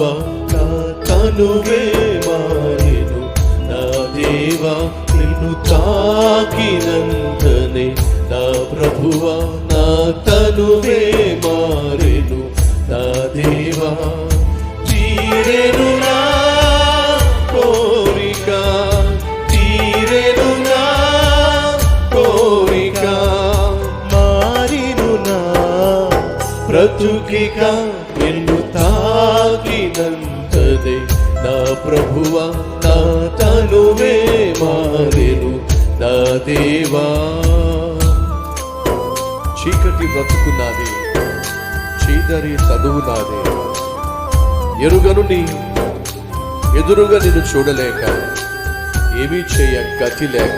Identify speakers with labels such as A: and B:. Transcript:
A: ప్రభువా నా తనువే మారెను, నా దేవా నిన్ను తాకినంతనే నా ప్రభువా నా తనువే మారెను, నా దేవా తీరెను నా కోరిక, తీరెను నా కోరిక, మారిను నా బ్రతుకిక నిన్ను తాకినంతదే నా ప్రభువా నా తనువే మారెను, నా దేవా. చీకటి బ్రతుకు నాది, చీదరి తనువు నాదే, ఎరుగను నీ ఎదురుగా నిన్ను చూడలేక, ఏమీ చేయ గతి లేక